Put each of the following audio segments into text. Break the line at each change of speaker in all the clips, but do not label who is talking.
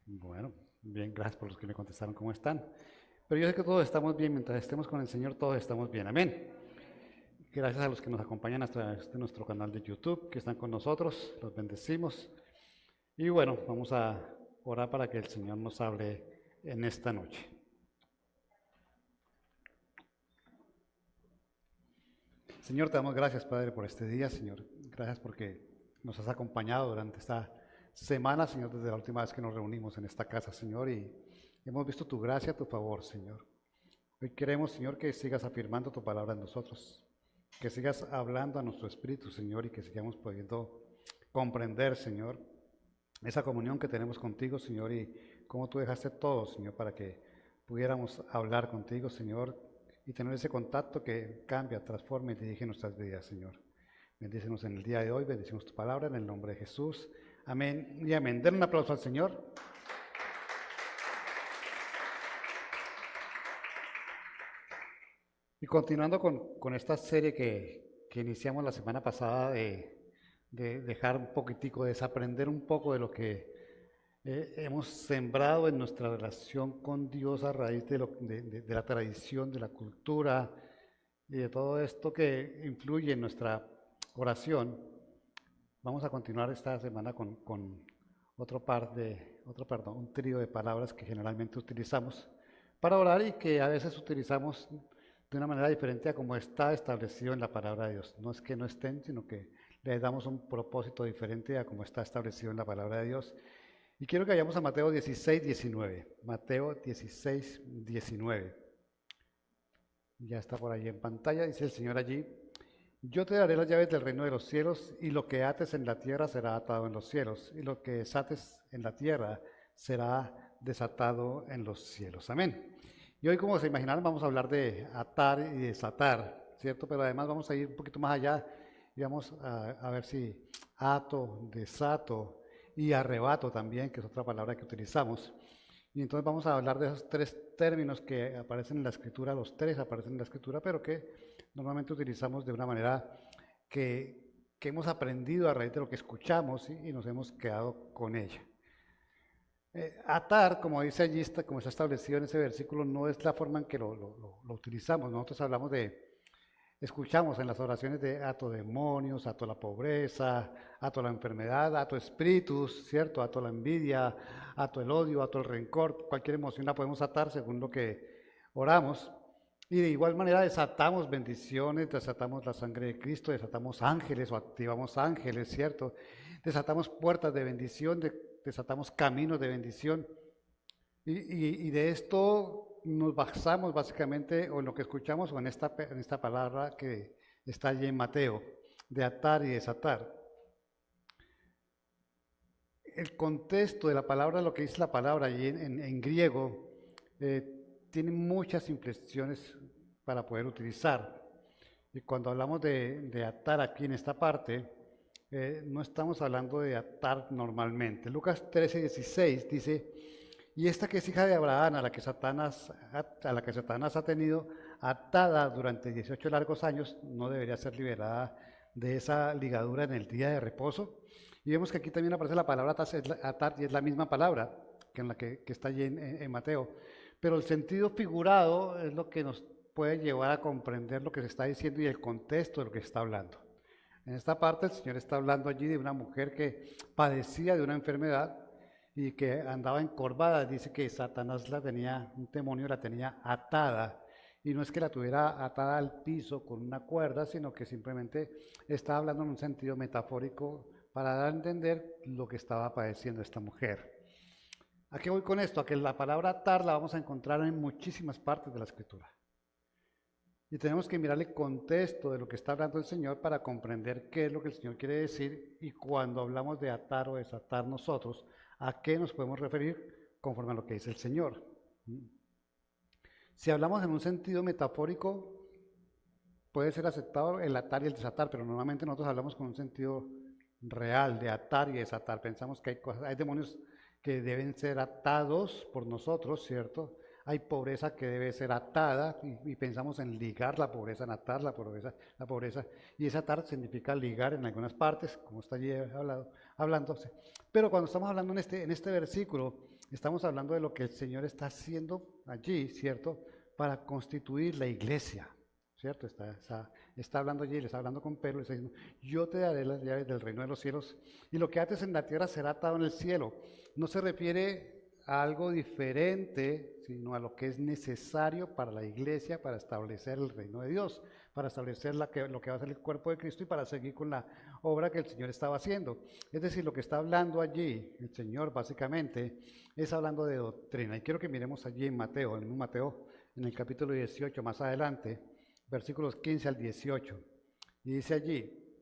Bueno, bien, gracias por los que me contestaron cómo están. Pero yo sé que todos estamos bien, mientras estemos con el Señor, todos estamos bien. Amén. Gracias a los que nos acompañan a través de nuestro canal de YouTube, que están con nosotros, los bendecimos. Y bueno, vamos a orar para que el Señor nos hable en esta noche. Señor, te damos gracias, Padre, por este día, Señor. Gracias porque nos has acompañado durante esta semana, Señor, desde la última vez que nos reunimos en esta casa, Señor, y hemos visto tu gracia, tu favor, Señor. Hoy queremos, Señor, que sigas afirmando tu palabra en nosotros, que sigas hablando a nuestro espíritu, Señor, y que sigamos pudiendo comprender, Señor, esa comunión que tenemos contigo, Señor, y cómo tú dejaste todo, Señor, para que pudiéramos hablar contigo, Señor, y tener ese contacto que cambia, transforma y dirige nuestras vidas, Señor. Bendícenos en el día de hoy, bendecimos tu palabra en el nombre de Jesús. Amén y amén. Den un aplauso al Señor. Y continuando con esta serie que iniciamos la semana pasada de dejar un poquitico, desaprender un poco de lo que hemos sembrado en nuestra relación con Dios a raíz de la tradición, de la cultura y de todo esto que influye en nuestra oración. Vamos a continuar esta semana con un trío de palabras que generalmente utilizamos para orar y que a veces utilizamos de una manera diferente a como está establecido en la palabra de Dios. No es que no estén, sino que le damos un propósito diferente a como está establecido en la palabra de Dios. Y quiero que vayamos a Mateo 16, 19. Mateo 16, 19. Ya está por ahí en pantalla, dice el Señor allí: yo te daré las llaves del reino de los cielos, y lo que ates en la tierra será atado en los cielos, y lo que desates en la tierra será desatado en los cielos. Amén. Y hoy, como se imaginarán, vamos a hablar de atar y desatar, ¿cierto? Pero además vamos a ir un poquito más allá y vamos a ver si ato, desato y arrebato también, que es otra palabra que utilizamos. Y entonces vamos a hablar de esos tres términos que aparecen en la escritura, los tres aparecen en la escritura, pero que normalmente utilizamos de una manera que hemos aprendido a raíz de lo que escuchamos y nos hemos quedado con ella. Atar, como dice allí, como está establecido en ese versículo, no es la forma en que lo utilizamos. Nosotros hablamos escuchamos en las oraciones de ato demonios, ato la pobreza, ato la enfermedad, ato espíritus, ¿cierto? Ato la envidia, ato el odio, ato el rencor, cualquier emoción la podemos atar según lo que oramos. Y de igual manera desatamos bendiciones, desatamos la sangre de Cristo, desatamos ángeles o activamos ángeles, ¿cierto? Desatamos puertas de bendición, desatamos caminos de bendición. Y de esto nos basamos básicamente o en lo que escuchamos o en esta palabra que está allí en Mateo, de atar y desatar. El contexto de la palabra, lo que dice la palabra allí en griego, tiene muchas inflexiones para poder utilizar. Y cuando hablamos de atar aquí en esta parte, no estamos hablando de atar normalmente. Lucas 13:16 dice: y esta que es hija de Abraham, a la que Satanás ha tenido atada durante 18 largos años, no debería ser liberada de esa ligadura en el día de reposo. Y vemos que aquí también aparece la palabra atar, y es la misma palabra que en la que está allí en Mateo. Pero el sentido figurado es lo que nos puede llevar a comprender lo que se está diciendo y el contexto de lo que se está hablando. En esta parte el Señor está hablando allí de una mujer que padecía de una enfermedad y que andaba encorvada. Dice que Satanás un demonio la tenía atada. Y no es que la tuviera atada al piso con una cuerda, sino que simplemente estaba hablando en un sentido metafórico para dar a entender lo que estaba padeciendo esta mujer. ¿A qué voy con esto? A que la palabra atar la vamos a encontrar en muchísimas partes de la Escritura. Y tenemos que mirar el contexto de lo que está hablando el Señor para comprender qué es lo que el Señor quiere decir, y cuando hablamos de atar o desatar nosotros, a qué nos podemos referir conforme a lo que dice el Señor. Si hablamos en un sentido metafórico, puede ser aceptado el atar y el desatar, pero normalmente nosotros hablamos con un sentido real de atar y desatar. Pensamos que hay demonios que deben ser atados por nosotros, ¿cierto? Hay pobreza que debe ser atada y pensamos en ligar la pobreza, en atar la pobreza, y ese atar significa ligar en algunas partes, como está allí hablándose. Pero cuando estamos hablando en este versículo, estamos hablando de lo que el Señor está haciendo allí, ¿cierto? Para constituir la iglesia, ¿cierto? Está hablando allí, le está hablando con Pedro, le está diciendo, yo te daré las llaves del reino de los cielos y lo que ates en la tierra será atado en el cielo. No se refiere a algo diferente, sino a lo que es necesario para la iglesia, para establecer el reino de Dios, para establecer lo que va a ser el cuerpo de Cristo y para seguir con la obra que el Señor estaba haciendo. Es decir, lo que está hablando allí el Señor básicamente es hablando de doctrina. Y quiero que miremos allí en Mateo, en Mateo, en el capítulo 18, más adelante, versículos 15 al 18. Y dice allí,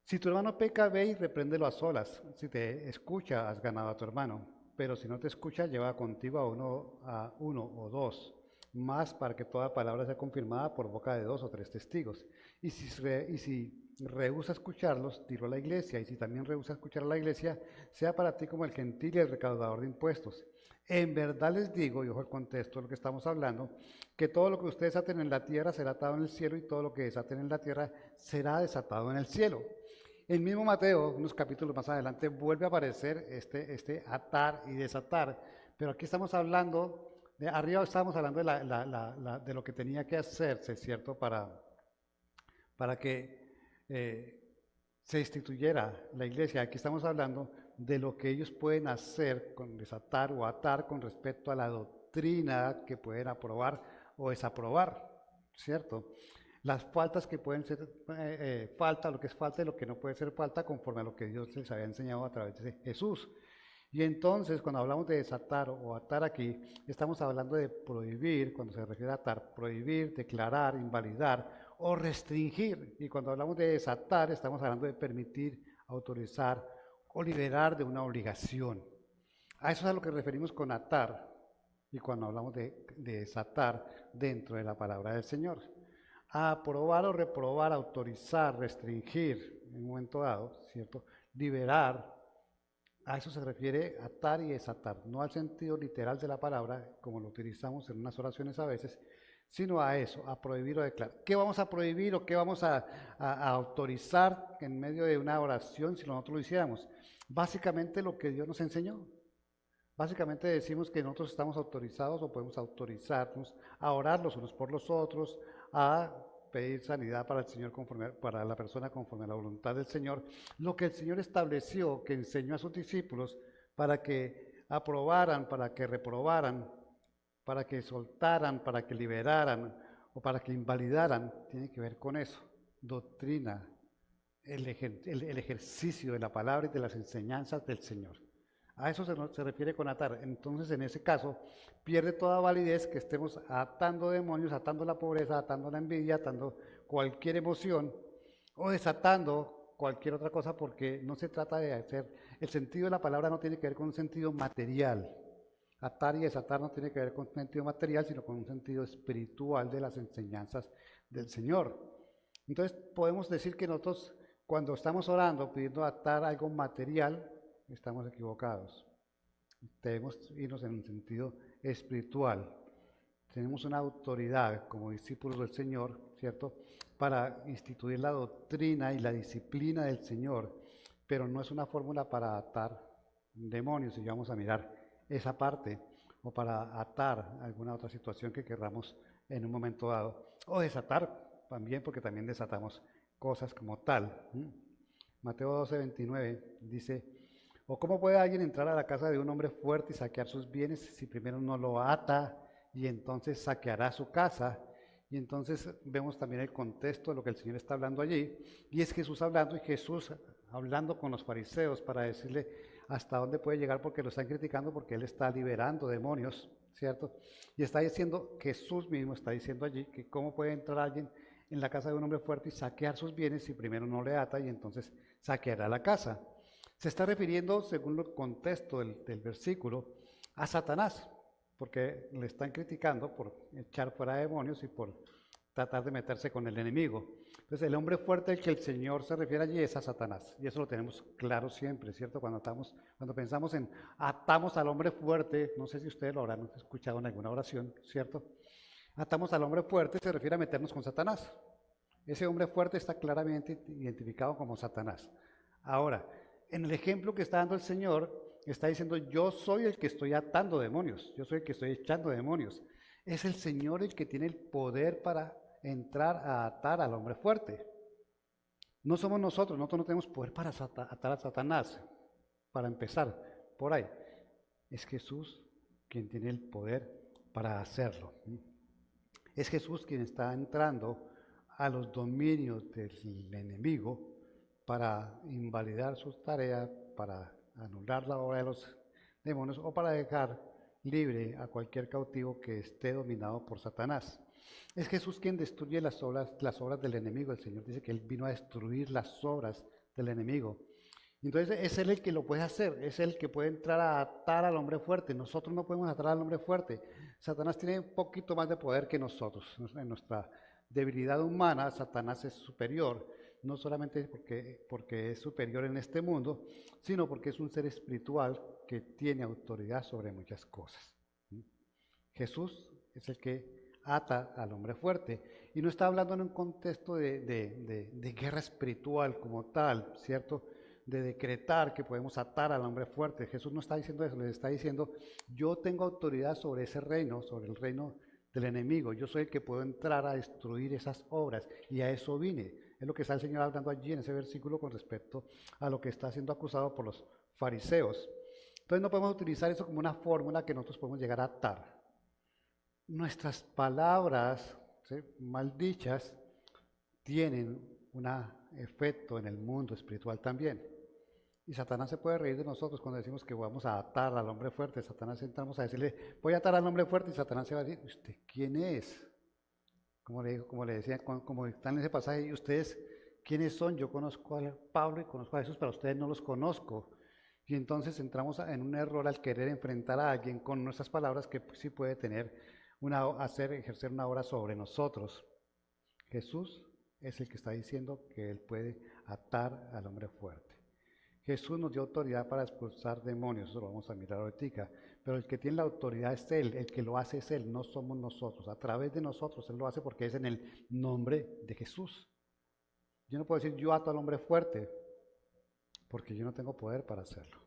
si tu hermano peca, ve y repréndelo a solas. Si te escucha, has ganado a tu hermano. Pero si no te escucha, lleva contigo a uno o dos, más para que toda palabra sea confirmada por boca de 2 o 3 testigos. Y si rehúsa escucharlos, dilo a la iglesia. Y si también rehúsa escuchar a la iglesia, sea para ti como el gentil y el recaudador de impuestos. En verdad les digo, y ojo el contexto de lo que estamos hablando, que todo lo que ustedes aten en la tierra será atado en el cielo y todo lo que desaten en la tierra será desatado en el cielo. El mismo Mateo, unos capítulos más adelante, vuelve a aparecer este atar y desatar, pero aquí estamos hablando, arriba estábamos hablando de lo que tenía que hacerse, ¿cierto? Para que se instituyera la iglesia. Aquí estamos hablando de lo que ellos pueden hacer con desatar o atar con respecto a la doctrina que pueden aprobar o desaprobar, ¿cierto? Las faltas que pueden ser falta, lo que es falta y lo que no puede ser falta conforme a lo que Dios les había enseñado a través de Jesús. Y entonces, cuando hablamos de desatar o atar aquí, estamos hablando de prohibir, cuando se refiere a atar, prohibir, declarar, invalidar o restringir. Y cuando hablamos de desatar, estamos hablando de permitir, autorizar o liberar de una obligación. A eso es a lo que referimos con atar y cuando hablamos de desatar dentro de la palabra del Señor. A aprobar o reprobar, autorizar, restringir en un momento dado, ¿cierto? Liberar, a eso se refiere atar y desatar, no al sentido literal de la palabra, como lo utilizamos en unas oraciones a veces, sino a eso, a prohibir o declarar. ¿Qué vamos a prohibir o qué vamos a autorizar en medio de una oración si nosotros lo hiciéramos? Básicamente lo que Dios nos enseñó. Básicamente decimos que nosotros estamos autorizados o podemos autorizarnos a orar los unos por los otros, a pedir sanidad para el Señor, para la persona conforme a la voluntad del Señor, lo que el Señor estableció, que enseñó a sus discípulos para que aprobaran, para que reprobaran, para que soltaran, para que liberaran o para que invalidaran, tiene que ver con eso, doctrina, el ejercicio de la palabra y de las enseñanzas del Señor. A eso se refiere con atar. Entonces, en ese caso, pierde toda validez que estemos atando demonios, atando la pobreza, atando la envidia, atando cualquier emoción o desatando cualquier otra cosa, porque no se trata de hacer, el sentido de la palabra no tiene que ver con un sentido material. Atar y desatar no tiene que ver con un sentido material, sino con un sentido espiritual de las enseñanzas del Señor. Entonces, podemos decir que nosotros, cuando estamos orando, pidiendo atar algo material, estamos equivocados. Debemos irnos en un sentido espiritual. Tenemos una autoridad como discípulos del Señor, ¿cierto? Para instituir la doctrina y la disciplina del Señor, pero no es una fórmula para atar demonios, si vamos a mirar esa parte, o para atar alguna otra situación que querramos en un momento dado, o desatar también, porque también desatamos cosas como tal. Mateo 12:29 dice, ¿o cómo puede alguien entrar a la casa de un hombre fuerte y saquear sus bienes si primero no lo ata y entonces saqueará su casa? Y entonces vemos también el contexto de lo que el Señor está hablando allí, y es Jesús hablando y Jesús hablando con los fariseos para decirle hasta dónde puede llegar porque lo están criticando porque Él está liberando demonios, ¿cierto? Y está diciendo, Jesús mismo está diciendo allí que cómo puede entrar alguien en la casa de un hombre fuerte y saquear sus bienes si primero no le ata y entonces saqueará la casa. Se está refiriendo, según el contexto del versículo, a Satanás, porque le están criticando por echar fuera demonios y por tratar de meterse con el enemigo. Entonces, el hombre fuerte al que el Señor se refiere allí es a Satanás, y eso lo tenemos claro siempre, ¿cierto? Cuando pensamos en atamos al hombre fuerte, no sé si ustedes lo habrán escuchado en alguna oración, ¿cierto? Atamos al hombre fuerte se refiere a meternos con Satanás. Ese hombre fuerte está claramente identificado como Satanás. Ahora, en el ejemplo que está dando el Señor, está diciendo, yo soy el que estoy atando demonios, yo soy el que estoy echando demonios. Es el Señor el que tiene el poder para entrar a atar al hombre fuerte. No somos nosotros no tenemos poder para atar a Satanás, para empezar por ahí. Es Jesús quien tiene el poder para hacerlo. Es Jesús quien está entrando a los dominios del enemigo para invalidar sus tareas, para anular la obra de los demonios o para dejar libre a cualquier cautivo que esté dominado por Satanás. Es Jesús quien destruye las obras del enemigo. El Señor dice que Él vino a destruir las obras del enemigo. Entonces es Él el que lo puede hacer, es Él el que puede entrar a atar al hombre fuerte. Nosotros no podemos atar al hombre fuerte. Satanás tiene un poquito más de poder que nosotros. En nuestra debilidad humana, Satanás es superior, no solamente porque es superior en este mundo, sino porque es un ser espiritual que tiene autoridad sobre muchas cosas. Jesús es el que ata al hombre fuerte. Y no está hablando en un contexto de guerra espiritual como tal, ¿cierto? De decretar que podemos atar al hombre fuerte. Jesús no está diciendo eso, les está diciendo, yo tengo autoridad sobre ese reino, sobre el reino del enemigo. Yo soy el que puedo entrar a destruir esas obras y a eso vine. Es lo que está el Señor hablando allí en ese versículo con respecto a lo que está siendo acusado por los fariseos. Entonces no podemos utilizar eso como una fórmula que nosotros podemos llegar a atar. Nuestras palabras, ¿sí?, mal dichas tienen un efecto en el mundo espiritual también. Y Satanás se puede reír de nosotros cuando decimos que vamos a atar al hombre fuerte. Satanás entramos a decirle, voy a atar al hombre fuerte, y Satanás se va a decir, ¿usted quién es? Como le decía, como está en ese pasaje, ¿y ustedes quiénes son? Yo conozco a Pablo y conozco a Jesús, pero ustedes no los conozco. Y entonces entramos en un error al querer enfrentar a alguien con nuestras palabras que sí puede tener ejercer una obra sobre nosotros. Jesús es el que está diciendo que Él puede atar al hombre fuerte. Jesús nos dio autoridad para expulsar demonios, eso lo vamos a mirar ahorita, pero el que tiene la autoridad es Él, el que lo hace es Él, no somos nosotros. A través de nosotros Él lo hace porque es en el nombre de Jesús. Yo no puedo decir yo ato al hombre fuerte, porque yo no tengo poder para hacerlo.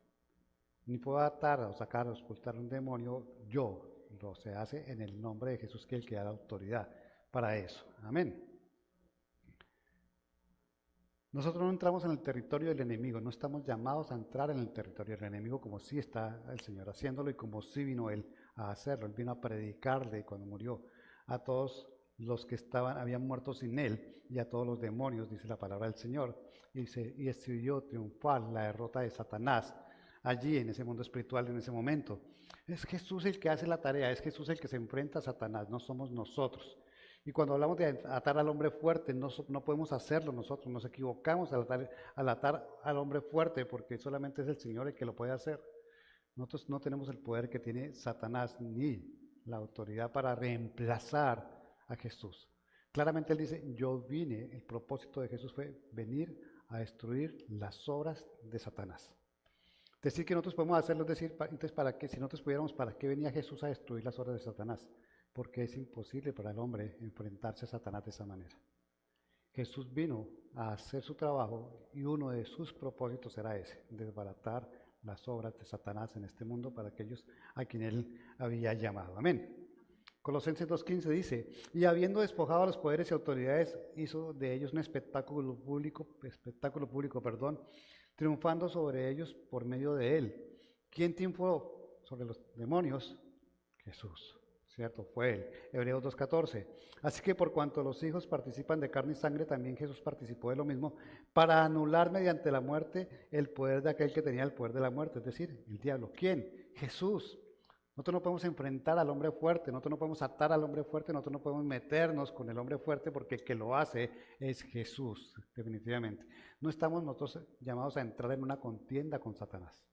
Ni puedo atar o sacar o expulsar un demonio yo, lo se hace en el nombre de Jesús, que es el que da la autoridad para eso. Amén. Nosotros no entramos en el territorio del enemigo, no estamos llamados a entrar en el territorio del enemigo como sí está el Señor haciéndolo y como sí vino Él a hacerlo. Él vino a predicarle cuando murió a todos los que habían muerto sin Él y a todos los demonios, dice la palabra del Señor. Y escribió triunfal la derrota de Satanás allí en ese mundo espiritual en ese momento. Es Jesús el que hace la tarea, es Jesús el que se enfrenta a Satanás, no somos nosotros. Y cuando hablamos de atar al hombre fuerte, no podemos hacerlo nosotros, nos equivocamos al atar al hombre fuerte, porque solamente es el Señor el que lo puede hacer. Nosotros no tenemos el poder que tiene Satanás, ni la autoridad para reemplazar a Jesús. Claramente Él dice, yo vine, el propósito de Jesús fue venir a destruir las obras de Satanás. Decir que nosotros podemos hacerlo, es decir, entonces, ¿para qué? Si nosotros pudiéramos, ¿para qué venía Jesús a destruir las obras de Satanás? Porque es imposible para el hombre enfrentarse a Satanás de esa manera. Jesús vino a hacer su trabajo y uno de sus propósitos era ese, desbaratar las obras de Satanás en este mundo para aquellos a quien Él había llamado. Amén. Colosenses 2.15 dice, y habiendo despojado a los poderes y autoridades, hizo de ellos un espectáculo público, triunfando sobre ellos por medio de Él. ¿Quién triunfó sobre los demonios? Jesús. ¿Cierto? Fue Él. Hebreos 2.14. Así que por cuanto los hijos participan de carne y sangre, también Jesús participó de lo mismo para anular mediante la muerte el poder de aquel que tenía el poder de la muerte, es decir, el diablo. ¿Quién? Jesús. Nosotros no podemos enfrentar al hombre fuerte, nosotros no podemos atar al hombre fuerte, nosotros no podemos meternos con el hombre fuerte porque el que lo hace es Jesús, definitivamente. No estamos nosotros llamados a entrar en una contienda con Satanás.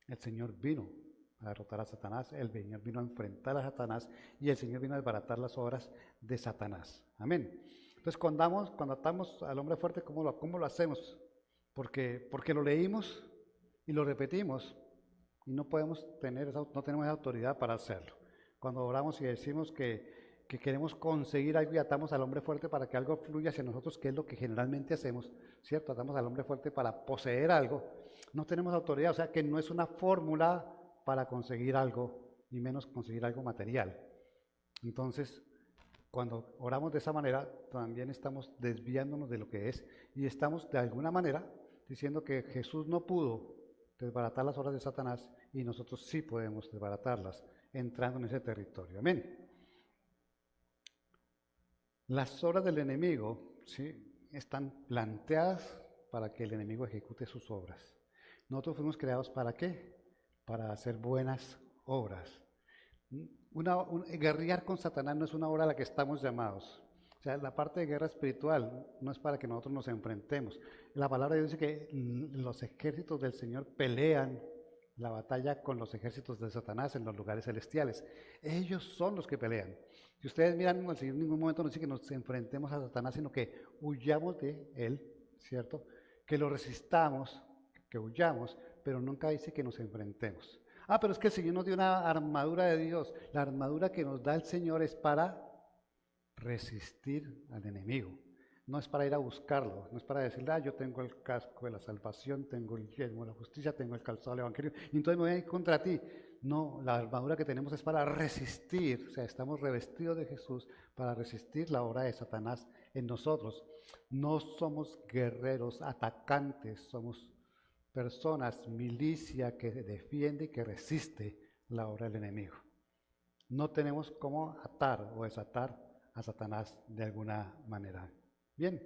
El Señor vino a derrotar a Satanás, el Señor vino a enfrentar a Satanás y el Señor vino a desbaratar las obras de Satanás. Amén. Entonces cuando atamos al hombre fuerte, ¿cómo lo hacemos? Porque lo leímos y lo repetimos y no tenemos esa autoridad para hacerlo. Cuando oramos y decimos que queremos conseguir algo y atamos al hombre fuerte para que algo fluya hacia nosotros, que es lo que generalmente hacemos, ¿cierto? Atamos al hombre fuerte para poseer algo. No tenemos autoridad, o sea que no es una fórmula para conseguir algo, ni menos conseguir algo material. Entonces, cuando oramos de esa manera, también estamos desviándonos de lo que es y estamos de alguna manera diciendo que Jesús no pudo desbaratar las obras de Satanás y nosotros sí podemos desbaratarlas entrando en ese territorio. Amén. Las obras del enemigo, ¿sí?, están planteadas para que el enemigo ejecute sus obras. Nosotros fuimos creados ¿para qué? Para hacer buenas obras. Guerrear con Satanás no es una obra a la que estamos llamados. O sea, la parte de guerra espiritual no es para que nosotros nos enfrentemos. La palabra de Dios dice que los ejércitos del Señor pelean la batalla con los ejércitos de Satanás en los lugares celestiales. Ellos son los que pelean. Si ustedes miran, el Señor en ningún momento nos dice que nos enfrentemos a Satanás, sino que huyamos de él, ¿cierto? Que lo resistamos, que huyamos, pero nunca dice que nos enfrentemos. Ah, pero es que el Señor nos dio una armadura de Dios. La armadura que nos da el Señor es para resistir al enemigo. No es para ir a buscarlo, no es para decirle, yo tengo el casco de la salvación, tengo el yelmo de la justicia, tengo el calzado del evangelio, y entonces me voy a ir contra ti. No, la armadura que tenemos es para resistir, o sea, estamos revestidos de Jesús para resistir la obra de Satanás en nosotros. No somos guerreros atacantes, somos personas, milicia que defiende y que resiste la obra del enemigo. No tenemos cómo atar o desatar a Satanás de alguna manera. Bien,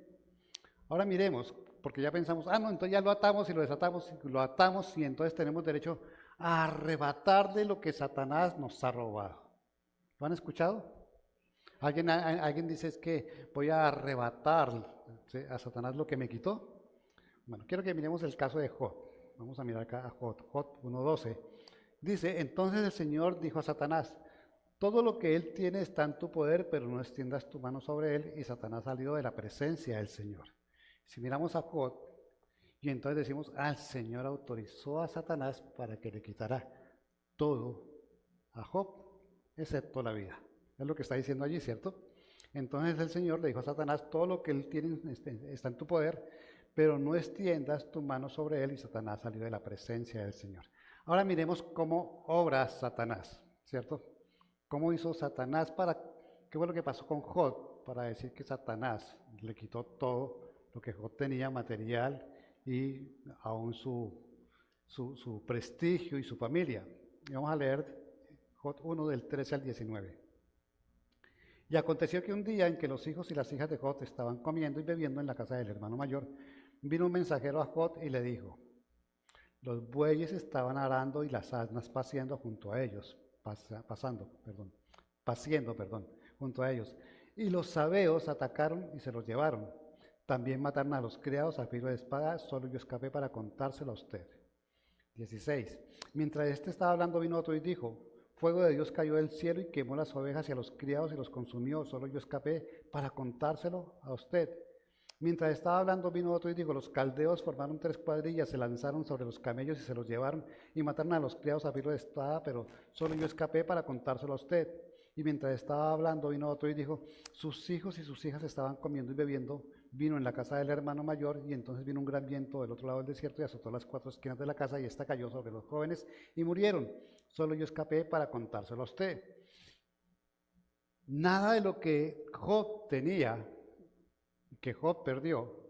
ahora miremos, porque ya pensamos, no, entonces ya lo atamos y lo desatamos, lo atamos y entonces tenemos derecho a arrebatarle lo que Satanás nos ha robado. ¿Lo han escuchado? ¿Alguien dice es que voy a arrebatar, ¿sí?, a Satanás lo que me quitó? Bueno, quiero que miremos el caso de Job. Vamos a mirar acá a Job 1:12. Dice, entonces el Señor dijo a Satanás, todo lo que él tiene está en tu poder, pero no extiendas tu mano sobre él. Y Satanás salió de la presencia del Señor. Si miramos a Job, y entonces decimos, el Señor autorizó a Satanás para que le quitara todo a Job, excepto la vida. Es lo que está diciendo allí, ¿cierto? Entonces el Señor le dijo a Satanás, todo lo que él tiene está en tu poder, pero no extiendas tu mano sobre él. Y Satanás salió de la presencia del Señor. Ahora miremos cómo obra Satanás, ¿cierto? ¿Cómo hizo Satanás qué fue lo que pasó con Job para decir que Satanás le quitó todo lo que Job tenía material y aún su prestigio y su familia? Y vamos a leer Job 1 del 13 al 19. Y aconteció que un día en que los hijos y las hijas de Job estaban comiendo y bebiendo en la casa del hermano mayor, vino un mensajero a Job y le dijo, los bueyes estaban arando y las asnas paciendo junto a ellos, paciendo, junto a ellos. Y los sabeos atacaron y se los llevaron. También mataron a los criados a filo de espada, solo yo escapé para contárselo a usted. 16. Mientras este estaba hablando vino otro y dijo, fuego de Dios cayó del cielo y quemó las ovejas y a los criados y los consumió, solo yo escapé para contárselo a usted. Mientras estaba hablando vino otro y dijo, los caldeos formaron 3 cuadrillas, se lanzaron sobre los camellos y se los llevaron y mataron a los criados a filo de espada, pero solo yo escapé para contárselo a usted. Y mientras estaba hablando vino otro y dijo, sus hijos y sus hijas estaban comiendo y bebiendo vino en la casa del hermano mayor, y entonces vino un gran viento del otro lado del desierto y azotó las 4 esquinas de la casa, y esta cayó sobre los jóvenes y murieron. Solo yo escapé para contárselo a usted. Nada de lo que Job tenía, que Job perdió,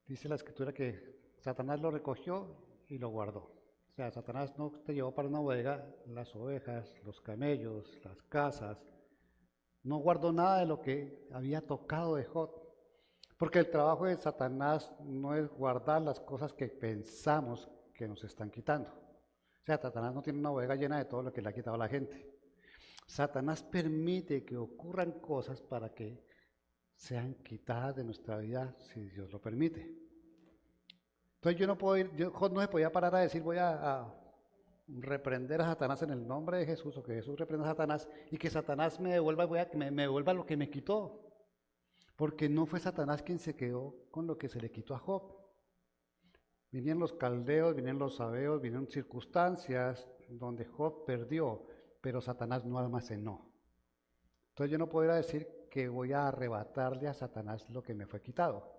dice la escritura que Satanás lo recogió y lo guardó. O sea, Satanás no te llevó para una bodega las ovejas, los camellos, las casas. No guardó nada de lo que había tocado de Job. Porque el trabajo de Satanás no es guardar las cosas que pensamos que nos están quitando. O sea, Satanás no tiene una bodega llena de todo lo que le ha quitado a la gente. Satanás permite que ocurran cosas para que sean quitadas de nuestra vida si Dios lo permite. Entonces yo no puedo ir, Job no se podía parar a decir voy a reprender a Satanás en el nombre de Jesús, o que Jesús reprenda a Satanás y que Satanás me devuelva, me devuelva lo que me quitó. Porque no fue Satanás quien se quedó con lo que se le quitó a Job. Vinieron los caldeos, vinieron los sabeos, vinieron circunstancias donde Job perdió, pero Satanás no almacenó. Entonces yo no puedo decir que voy a arrebatarle a Satanás lo que me fue quitado.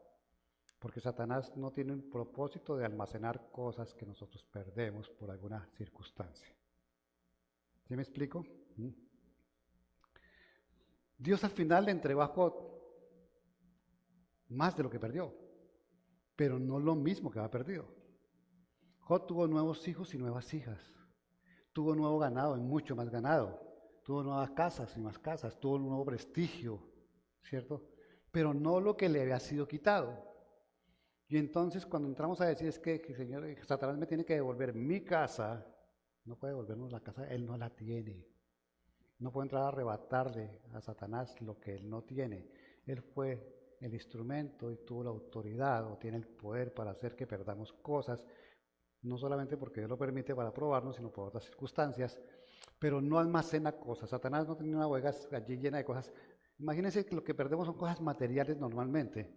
porque Satanás no tiene un propósito de almacenar cosas que nosotros perdemos por alguna circunstancia. ¿Sí me explico? Dios al final le entregó a Job más de lo que perdió, pero no lo mismo que había perdido. Job tuvo nuevos hijos y nuevas hijas, tuvo nuevo ganado y mucho más ganado, tuvo nuevas casas y más casas, tuvo un nuevo prestigio, ¿cierto? Pero no lo que le había sido quitado. Y entonces cuando entramos a decir es que Señor, Satanás me tiene que devolver mi casa, no puede devolvernos la casa, él no la tiene. No puede entrar a arrebatarle a Satanás lo que él no tiene. Él fue el instrumento y tuvo la autoridad o tiene el poder para hacer que perdamos cosas, no solamente porque Dios lo permite para probarnos, sino por otras circunstancias, pero no almacena cosas. Satanás no tiene una bodega allí llena de cosas. Imagínense que lo que perdemos son cosas materiales normalmente.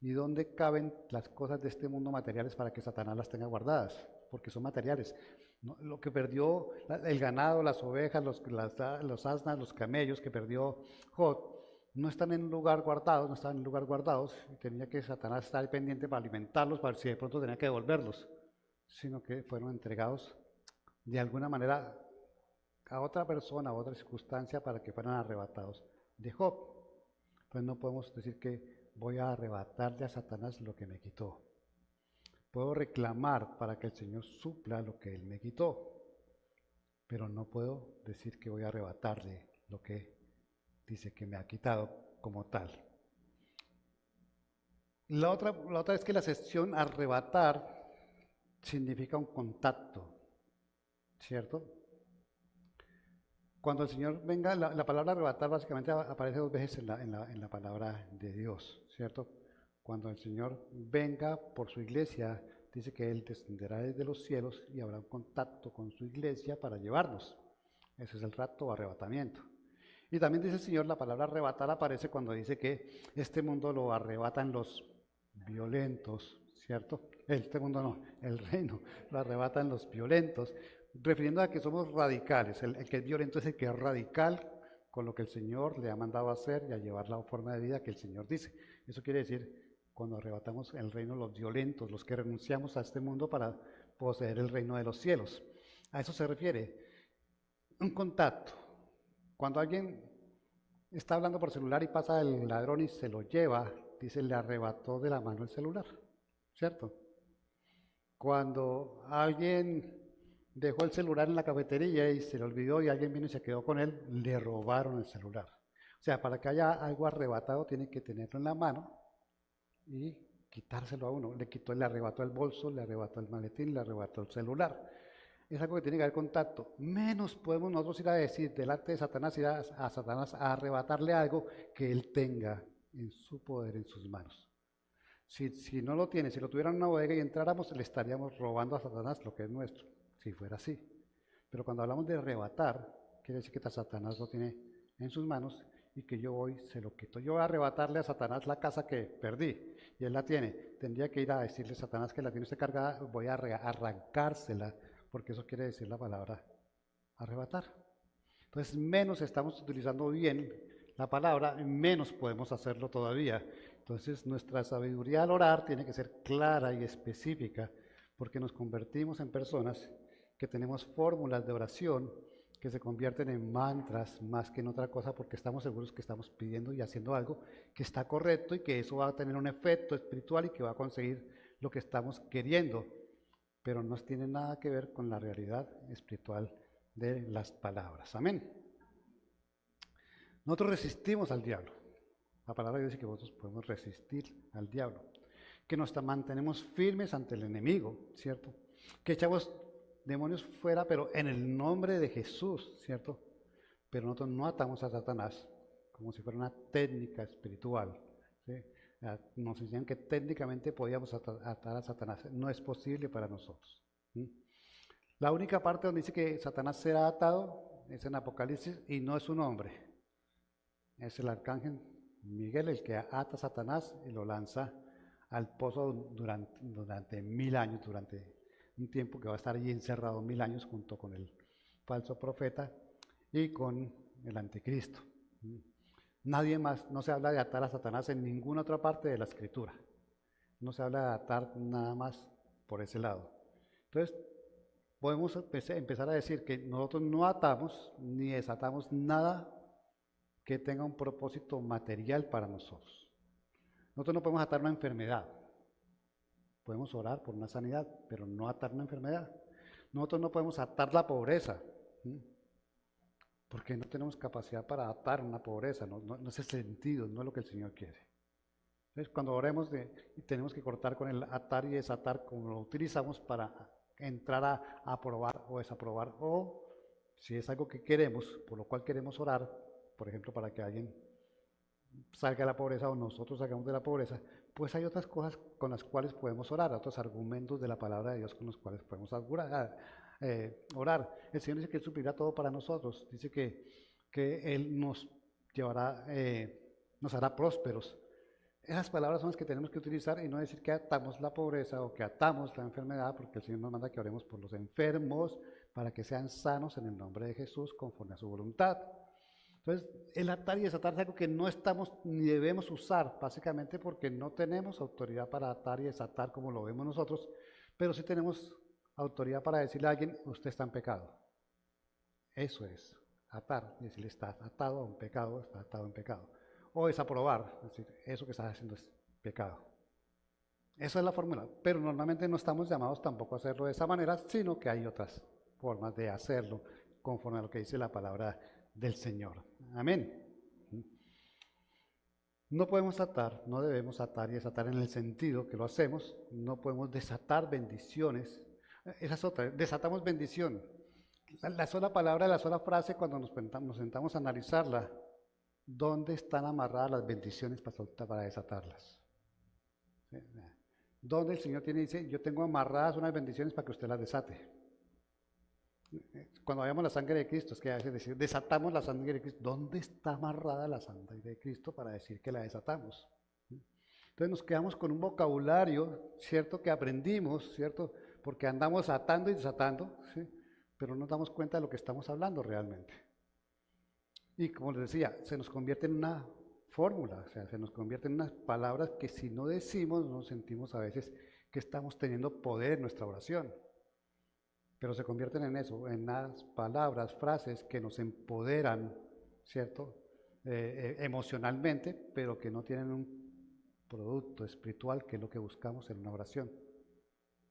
¿Y dónde caben las cosas de este mundo materiales para que Satanás las tenga guardadas? Porque son materiales. No, lo que perdió el ganado, las ovejas, los asnas, los camellos que perdió Job, no están en un lugar guardados, no están en un lugar guardados, y tenía que Satanás estar pendiente para alimentarlos, para ver si de pronto tenía que devolverlos, sino que fueron entregados de alguna manera a otra persona, a otra circunstancia, para que fueran arrebatados de Job. Pues no podemos decir que voy a arrebatarle a Satanás lo que me quitó. Puedo reclamar para que el Señor supla lo que Él me quitó, pero no puedo decir que voy a arrebatarle lo que dice que me ha quitado como tal. La otra es que la excepción arrebatar significa un contacto, ¿cierto? Cuando el Señor venga, la palabra arrebatar básicamente aparece dos veces en la palabra de Dios, ¿cierto? Cuando el Señor venga por su iglesia, dice que Él descenderá desde los cielos y habrá un contacto con su iglesia para llevarnos. Ese es el rapto o arrebatamiento. Y también dice el Señor, la palabra arrebatar aparece cuando dice que este mundo lo arrebatan los violentos, ¿cierto? Este mundo no, el reino lo arrebatan los violentos, refiriendo a que somos radicales. El que es violento es el que es radical con lo que el Señor le ha mandado a hacer y a llevar la forma de vida que el Señor dice. Eso quiere decir, cuando arrebatamos el reino, los violentos, los que renunciamos a este mundo para poseer el reino de los cielos. A eso se refiere. Un contacto. Cuando alguien está hablando por celular y pasa el ladrón y se lo lleva, dice, le arrebató de la mano el celular, ¿cierto? Cuando alguien dejó el celular en la cafetería y se le olvidó y alguien vino y se quedó con él, le robaron el celular. O sea, para que haya algo arrebatado tiene que tenerlo en la mano y quitárselo a uno. Le arrebató el bolso, le arrebató el maletín, le arrebató el celular. Es algo que tiene que haber contacto. Menos podemos nosotros ir a decir delante de Satanás, ir a Satanás a arrebatarle algo que él tenga en su poder, en sus manos. Si no lo tiene, si lo tuviera en una bodega y entráramos, le estaríamos robando a Satanás lo que es nuestro, si fuera así. Pero cuando hablamos de arrebatar, quiere decir que Satanás lo tiene en sus manos y que yo voy, se lo quito. Yo voy a arrebatarle a Satanás la casa que perdí y él la tiene. Tendría que ir a decirle a Satanás que la tiene usted cargada, voy a arrancársela, porque eso quiere decir la palabra arrebatar. Entonces, menos estamos utilizando bien la palabra, menos podemos hacerlo todavía. Entonces, nuestra sabiduría al orar tiene que ser clara y específica, porque nos convertimos en personas que tenemos fórmulas de oración que se convierten en mantras más que en otra cosa, porque estamos seguros que estamos pidiendo y haciendo algo que está correcto y que eso va a tener un efecto espiritual y que va a conseguir lo que estamos queriendo, pero no tiene nada que ver con la realidad espiritual de las palabras. Amén. Nosotros resistimos al diablo. La palabra dice que nosotros podemos resistir al diablo, que nos mantenemos firmes ante el enemigo, ¿cierto? Que echamos demonios fuera, pero en el nombre de Jesús, ¿cierto? Pero nosotros no atamos a Satanás como si fuera una técnica espiritual, ¿sí? Nos enseñan que técnicamente podíamos atar a Satanás. No es posible para nosotros, ¿sí? La única parte donde dice que Satanás será atado es en Apocalipsis y no es un hombre. Es el arcángel Miguel el que ata a Satanás y lo lanza al pozo durante 1000 años, durante un tiempo que va a estar allí encerrado 1000 años junto con el falso profeta y con el anticristo. Nadie más, no se habla de atar a Satanás en ninguna otra parte de la escritura. No se habla de atar nada más por ese lado. Entonces, podemos empezar a decir que nosotros no atamos ni desatamos nada que tenga un propósito material para nosotros. Nosotros no podemos atar una enfermedad. Podemos orar por una sanidad, pero no atar una enfermedad. Nosotros no podemos atar la pobreza, porque no tenemos capacidad para atar una pobreza, no es el sentido, no es lo que el Señor quiere. Entonces, cuando oremos tenemos que cortar con el atar y desatar, como lo utilizamos para entrar a aprobar o desaprobar, o si es algo que queremos, por lo cual queremos orar, por ejemplo, para que alguien salga de la pobreza o nosotros salgamos de la pobreza, pues hay otras cosas con las cuales podemos orar, otros argumentos de la palabra de Dios con los cuales podemos orar. El Señor dice que Él suplirá todo para nosotros, dice que Él nos llevará, nos hará prósperos. Esas palabras son las que tenemos que utilizar y no decir que atamos la pobreza o que atamos la enfermedad, porque el Señor nos manda que oremos por los enfermos para que sean sanos en el nombre de Jesús conforme a su voluntad. Entonces, el atar y desatar es algo que no estamos ni debemos usar, básicamente porque no tenemos autoridad para atar y desatar como lo vemos nosotros, pero sí tenemos autoridad para decirle a alguien, usted está en pecado. Eso es, atar, y decirle, está atado a un pecado, está atado en pecado. O desaprobar, es decir, eso que estás haciendo es pecado. Esa es la fórmula, pero normalmente no estamos llamados tampoco a hacerlo de esa manera, sino que hay otras formas de hacerlo, conforme a lo que dice la palabra del Señor. Amén. No podemos atar, no debemos atar y desatar en el sentido que lo hacemos, no podemos desatar bendiciones. Esa es otra, desatamos bendición. La sola palabra, la sola frase, cuando nos sentamos a analizarla, ¿dónde están amarradas las bendiciones para desatarlas? ¿Dónde el Señor dice, yo tengo amarradas unas bendiciones para que usted las desate? Cuando vayamos la sangre de Cristo, es que a veces decir, desatamos la sangre de Cristo. ¿Dónde está amarrada la sangre de Cristo para decir que la desatamos? Entonces nos quedamos con un vocabulario, ¿cierto? Que aprendimos, ¿cierto? Porque andamos atando y desatando, ¿sí? Pero no nos damos cuenta de lo que estamos hablando realmente. Y como les decía, se nos convierte en una fórmula, o sea, se nos convierte en unas palabras que si no decimos, nos sentimos a veces que estamos teniendo poder en nuestra oración. Pero se convierten en eso, en las palabras, frases que nos empoderan, ¿cierto? Emocionalmente, pero que no tienen un producto espiritual, que es lo que buscamos en una oración.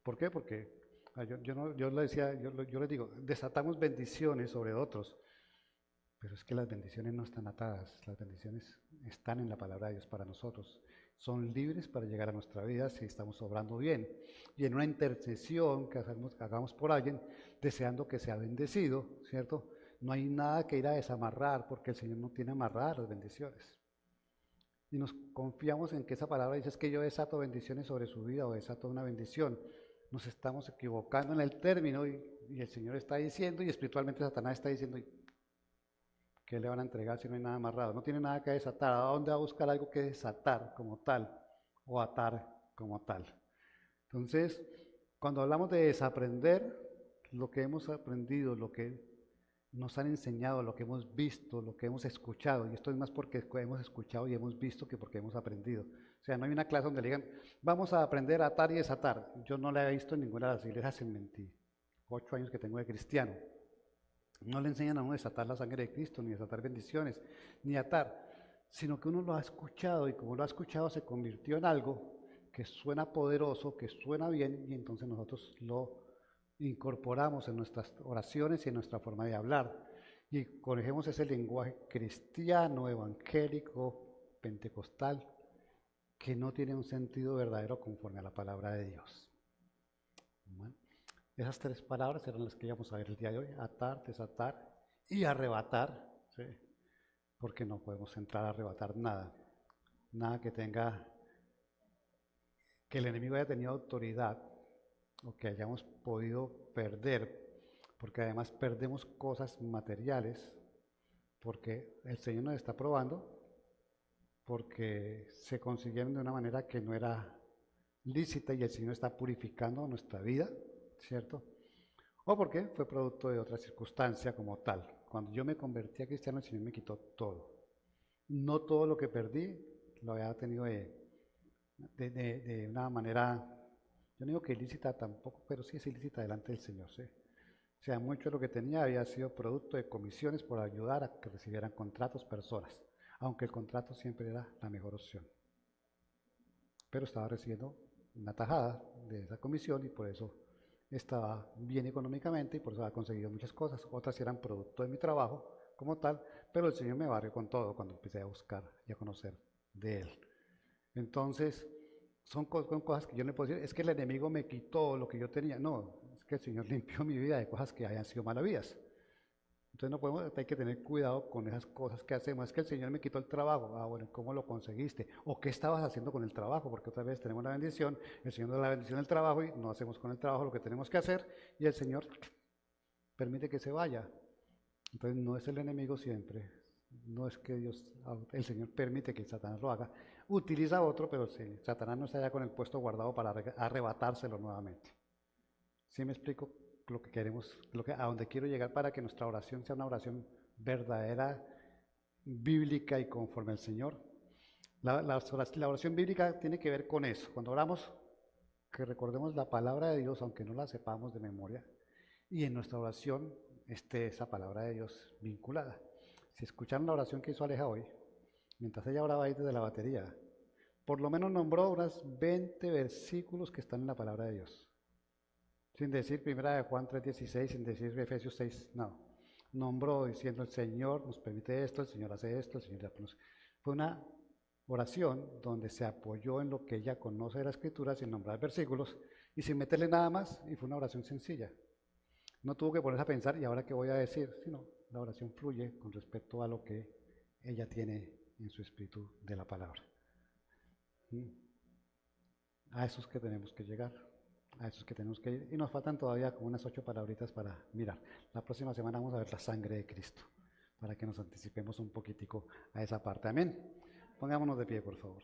¿Por qué? Porque yo le decía, yo les digo, desatamos bendiciones sobre otros, pero es que las bendiciones no están atadas, las bendiciones están en la palabra de Dios para nosotros. Son libres para llegar a nuestra vida si estamos obrando bien. Y en una intercesión que hagamos por alguien, deseando que sea bendecido, ¿cierto? No hay nada que ir a desamarrar, porque el Señor no tiene amarradas las bendiciones. Y nos confiamos en que esa palabra dice es que yo desato bendiciones sobre su vida o desato una bendición. Nos estamos equivocando en el término y el Señor está diciendo y espiritualmente Satanás está diciendo ¿qué le van a entregar si no hay nada amarrado? No tiene nada que desatar. ¿A dónde va a buscar algo que desatar como tal o atar como tal? Entonces, cuando hablamos de desaprender, lo que hemos aprendido, lo que nos han enseñado, lo que hemos visto, lo que hemos escuchado, y esto es más porque hemos escuchado y hemos visto que porque hemos aprendido. O sea, no hay una clase donde le digan, vamos a aprender a atar y desatar. Yo no la he visto en ninguna de las iglesias en 28 años que tengo de cristiano. No le enseñan a uno a desatar la sangre de Cristo, ni desatar bendiciones, ni atar, sino que uno lo ha escuchado y como lo ha escuchado se convirtió en algo que suena poderoso, que suena bien y entonces nosotros lo incorporamos en nuestras oraciones y en nuestra forma de hablar y corregimos ese lenguaje cristiano, evangélico, pentecostal, que no tiene un sentido verdadero conforme a la palabra de Dios. Bueno. Esas tres palabras eran las que íbamos a ver el día de hoy, atar, desatar y arrebatar, ¿sí? Porque no podemos entrar a arrebatar nada, nada que tenga, que el enemigo haya tenido autoridad o que hayamos podido perder, porque además perdemos cosas materiales, porque el Señor nos está probando, porque se consiguieron de una manera que no era lícita y el Señor está purificando nuestra vida, ¿cierto? O porque fue producto de otra circunstancia como tal. Cuando yo me convertí a cristiano, el Señor me quitó todo. No todo lo que perdí lo había tenido de una manera, yo no digo que ilícita tampoco, pero sí es ilícita delante del Señor, ¿sí? O sea, mucho de lo que tenía había sido producto de comisiones por ayudar a que recibieran contratos personas, aunque el contrato siempre era la mejor opción. Pero estaba recibiendo una tajada de esa comisión y por eso estaba bien económicamente y por eso había conseguido muchas cosas. Otras eran producto de mi trabajo como tal, pero el Señor me barrió con todo cuando empecé a buscar y a conocer de Él. Entonces, son cosas que yo no puedo decir, es que el enemigo me quitó lo que yo tenía. No, es que el Señor limpió mi vida de cosas que hayan sido maravillas. Entonces no podemos, hay que tener cuidado con esas cosas que hacemos. Es que el Señor me quitó el trabajo. Ah, bueno, ¿cómo lo conseguiste? ¿O qué estabas haciendo con el trabajo? Porque otra vez tenemos la bendición, el Señor da la bendición del trabajo y no hacemos con el trabajo lo que tenemos que hacer y el Señor permite que se vaya. Entonces no es el enemigo siempre, no es que Dios, el Señor permite que Satanás lo haga. Utiliza otro, pero sí, Satanás no está ya con el puesto guardado para arrebatárselo nuevamente. ¿Sí me explico lo que queremos, a donde quiero llegar para que nuestra oración sea una oración verdadera, bíblica y conforme al Señor? La oración bíblica tiene que ver con eso. Cuando oramos, que recordemos la palabra de Dios, aunque no la sepamos de memoria, y en nuestra oración esté esa palabra de Dios vinculada. Si escucharon la oración que hizo Aleja hoy, mientras ella oraba ahí desde la batería, por lo menos nombró unas 20 versículos que están en la palabra de Dios. Sin decir primera de Juan 3:16, sin decir Efesios 6, no. Nombró diciendo el Señor nos permite esto, el Señor hace esto, el Señor ya conoce. Fue una oración donde se apoyó en lo que ella conoce de la Escritura sin nombrar versículos y sin meterle nada más, y fue una oración sencilla. No tuvo que ponerse a pensar, ¿y ahora qué voy a decir? Sino la oración fluye con respecto a lo que ella tiene en su espíritu de la palabra. A esos que tenemos que llegar, a esos que tenemos que ir. Y nos faltan todavía como unas 8 palabritas para mirar. La próxima semana vamos a ver la sangre de Cristo, para que nos anticipemos un poquitico a esa parte. Amén. Pongámonos de pie, por favor.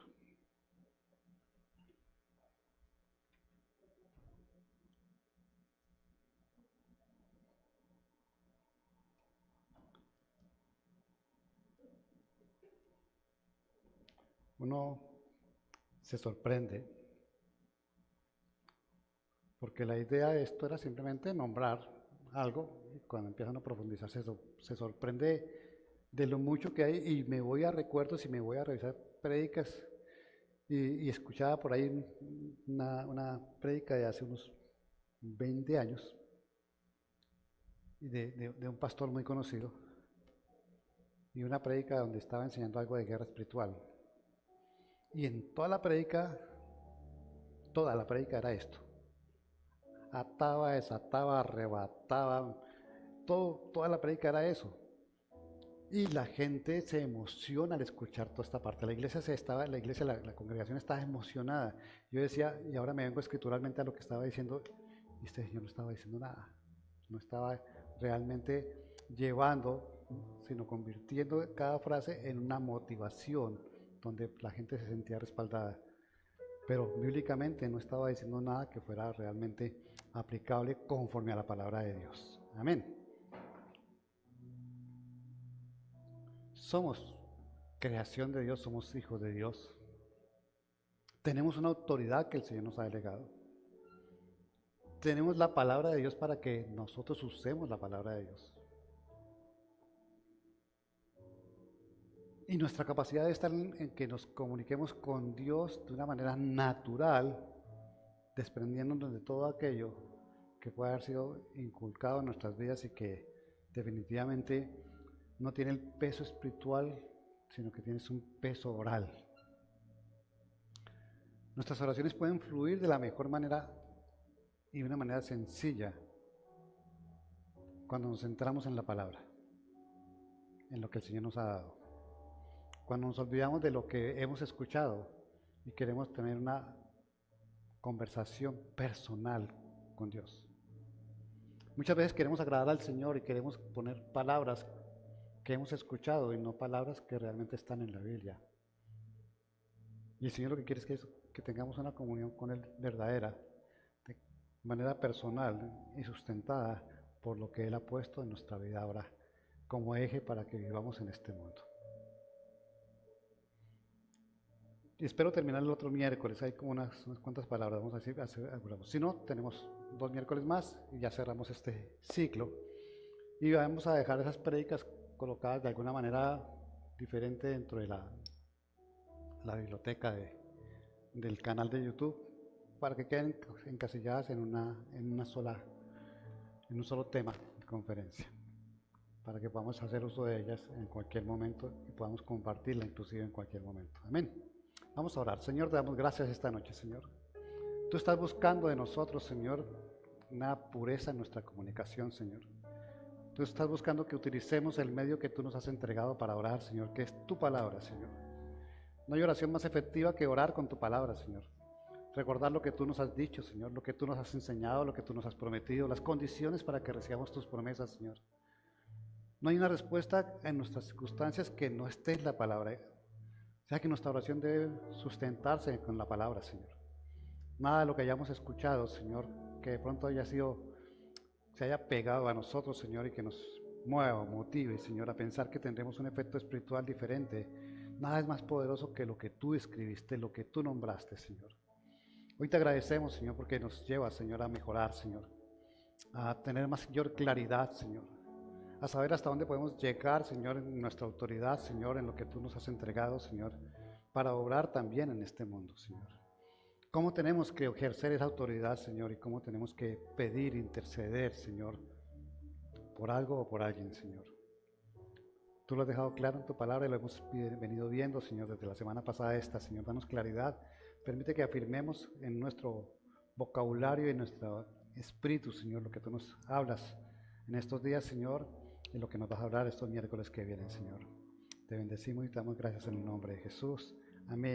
Uno se sorprende, porque la idea de esto era simplemente nombrar algo, y cuando empiezan a profundizar se sorprende de lo mucho que hay, y me voy a recuerdos y me voy a revisar prédicas, y escuchaba por ahí una prédica de hace unos 20 años, de un pastor muy conocido, y una prédica donde estaba enseñando algo de guerra espiritual. Y en toda la prédica era esto. Ataba, desataba, arrebataba, toda la prédica era eso. Y la gente se emociona al escuchar toda esta parte. La congregación estaba emocionada. Yo decía, y ahora me vengo escrituralmente a lo que estaba diciendo, y este señor no estaba diciendo nada. No estaba realmente llevando, sino convirtiendo cada frase en una motivación donde la gente se sentía respaldada. Pero bíblicamente no estaba diciendo nada que fuera realmente aplicable conforme a la palabra de Dios. Amén. Somos creación de Dios, somos hijos de Dios. Tenemos una autoridad que el Señor nos ha delegado. Tenemos la palabra de Dios para que nosotros usemos la palabra de Dios. Y nuestra capacidad de estar en que nos comuniquemos con Dios de una manera natural, desprendiéndonos de todo aquello que puede haber sido inculcado en nuestras vidas y que definitivamente no tiene el peso espiritual, sino que tiene un peso oral. Nuestras oraciones pueden fluir de la mejor manera y de una manera sencilla cuando nos centramos en la palabra, en lo que el Señor nos ha dado. Cuando nos olvidamos de lo que hemos escuchado y queremos tener una conversación personal con Dios. Muchas veces queremos agradar al Señor y queremos poner palabras que hemos escuchado y no palabras que realmente están en la Biblia. Y el Señor lo que quiere es que tengamos una comunión con Él verdadera, de manera personal y sustentada por lo que Él ha puesto en nuestra vida ahora como eje para que vivamos en este mundo. Y espero terminar el otro miércoles, hay como unas cuantas palabras, vamos a decir, si no, tenemos 2 miércoles más y ya cerramos este ciclo. Y vamos a dejar esas prédicas colocadas de alguna manera diferente dentro de la biblioteca del canal de YouTube para que queden encasilladas en un solo tema de conferencia, para que podamos hacer uso de ellas en cualquier momento y podamos compartirla inclusive en cualquier momento. Amén. Vamos a orar. Señor, te damos gracias esta noche, Señor. Tú estás buscando de nosotros, Señor, una pureza en nuestra comunicación, Señor. Tú estás buscando que utilicemos el medio que tú nos has entregado para orar, Señor, que es tu palabra, Señor. No hay oración más efectiva que orar con tu palabra, Señor. Recordar lo que tú nos has dicho, Señor, lo que tú nos has enseñado, lo que tú nos has prometido, las condiciones para que recibamos tus promesas, Señor. No hay una respuesta en nuestras circunstancias que no esté en la palabra. O sea que nuestra oración debe sustentarse con la palabra, Señor. Nada de lo que hayamos escuchado, Señor, que de pronto se haya pegado a nosotros, Señor, y que nos mueva, motive, Señor, a pensar que tendremos un efecto espiritual diferente. Nada es más poderoso que lo que tú escribiste, lo que tú nombraste, Señor. Hoy te agradecemos, Señor, porque nos lleva, Señor, a mejorar, Señor, a tener mayor claridad, Señor, a saber hasta dónde podemos llegar, Señor, en nuestra autoridad, Señor, en lo que tú nos has entregado, Señor, para obrar también en este mundo, Señor. ¿Cómo tenemos que ejercer esa autoridad, Señor? Y cómo tenemos que pedir, interceder, Señor, por algo o por alguien, Señor. Tú lo has dejado claro en tu palabra y lo hemos venido viendo, Señor, desde la semana pasada esta, Señor. Danos claridad. Permite que afirmemos en nuestro vocabulario y en nuestro espíritu, Señor, lo que tú nos hablas en estos días, Señor, y lo que nos vas a hablar estos miércoles que vienen, Señor. Te bendecimos y te damos gracias en el nombre de Jesús. Amén.